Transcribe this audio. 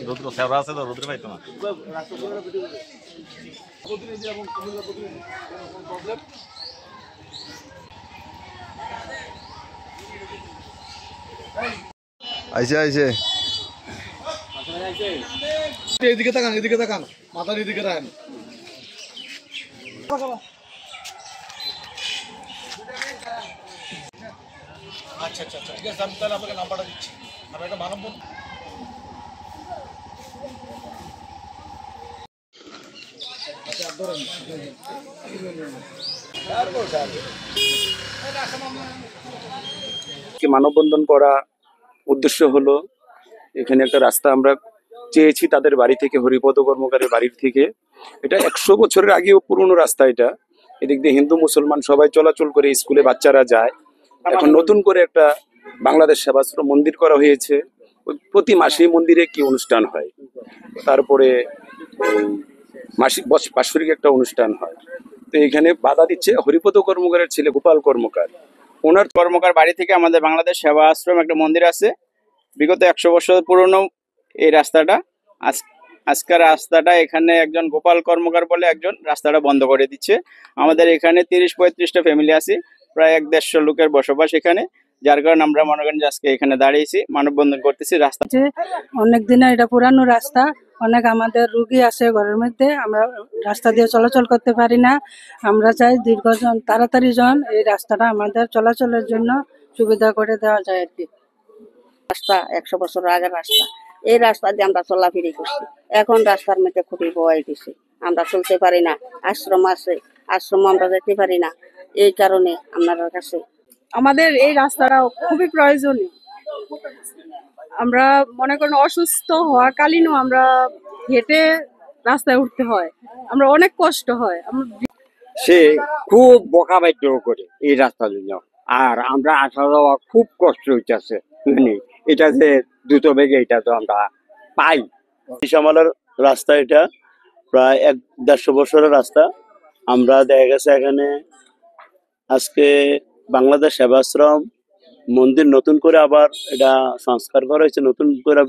রৌদ্র সেবা আছে তো রৌদ্র পাইতো না। আইছে আইছে এদিকে তাকান, এদিকে তাকান, মাথার এদিকে রাখেন। আচ্ছা আচ্ছা আচ্ছা, ঠিক আছে, আমি তাহলে আপনাকে নাম্বারটা দিচ্ছি। আমি একটা মানব মানববন্ধন করা উদ্দেশ্য হলো এখানে একটা রাস্তা আমরা চেয়েছি তাদের বাড়ি থেকে, হরিপদ কর্মকারের বাড়ির থেকে। এটা 100 বছরের আগেও পুরনো রাস্তা। এটা এদিক দিয়ে হিন্দু মুসলমান সবাই চলাচল করে, স্কুলে বাচ্চারা যায়। এখন নতুন করে একটা বাংলাদেশ সেবাশ্রম মন্দির করা হয়েছে। প্রতি মাসে মন্দিরে কি অনুষ্ঠান হয়, তারপরে মাসিক বাৎসরিক একটা অনুষ্ঠান হয়। তো এখানে বাধা দিচ্ছে হরিপদ কর্মকারের ছেলে গোপাল কর্মকার। ওনার কর্মকার বাড়ি থেকে আমাদের বাংলাদেশ সেবা আশ্রম একটা মন্দির আছে, বিগত 100 বছর পুরনো এই রাস্তাটা। আজকের রাস্তাটা এখানে একজন গোপাল কর্মকার বলে একজন রাস্তাটা বন্ধ করে দিচ্ছে। আমাদের এখানে 30-35টা ফ্যামিলি আছে, প্রায় 150 লোকের বসবাস এখানে, যার কারণে আমরা মনে করেন যে আজকে এখানে দাঁড়িয়েছি, মানববন্ধন করতেছি। রাস্তা অনেক দিনের এটা পুরানো রাস্তা, অনেক আমাদের রুগী আছে ঘরের মধ্যে, আমরা রাস্তা দিয়ে চলাচল করতে পারি না। আমরা চাই দীর্ঘজন তাড়াতাড়ি এই রাস্তাটা আমাদের চলাচলের জন্য সুবিধা করে দেওয়া যায় আর কি। রাস্তা 100 বছর আগের রাস্তা, এই রাস্তা দিয়ে আমরা চলাফেরি করছি। এখন রাস্তার মধ্যে খুবই ভয় দিছে, আমরা চলতে পারি না। আশ্রম আছে, আশ্রম আমরা যেতে পারি না। এই কারণে আপনার কাছে আমাদের এই রাস্তাটা খুবই প্রয়োজনীয়। আমরা মনে করেন অসুস্থ হওয়াকালীনও আমরা হেঁটে রাস্তায় উঠতে হয়, আমরা অনেক কষ্ট হয়। সে খুব বকাবাদ্য করে এই রাস্তার জন্য, আর আমরা আসা যাওয়া খুব কষ্ট হইতেছে। এটা যে দ্রুত বেগে এটা তো আমরা পাই। বিশামালার রাস্তা, এটা প্রায় 150 বছরের রাস্তা। আমরা দেখা গেছে এখানে আজকে বাংলাদেশ সেবাশ্রম মন্দির নতুন করে আবার এটা সংস্কার করা হয়েছে, নতুন করে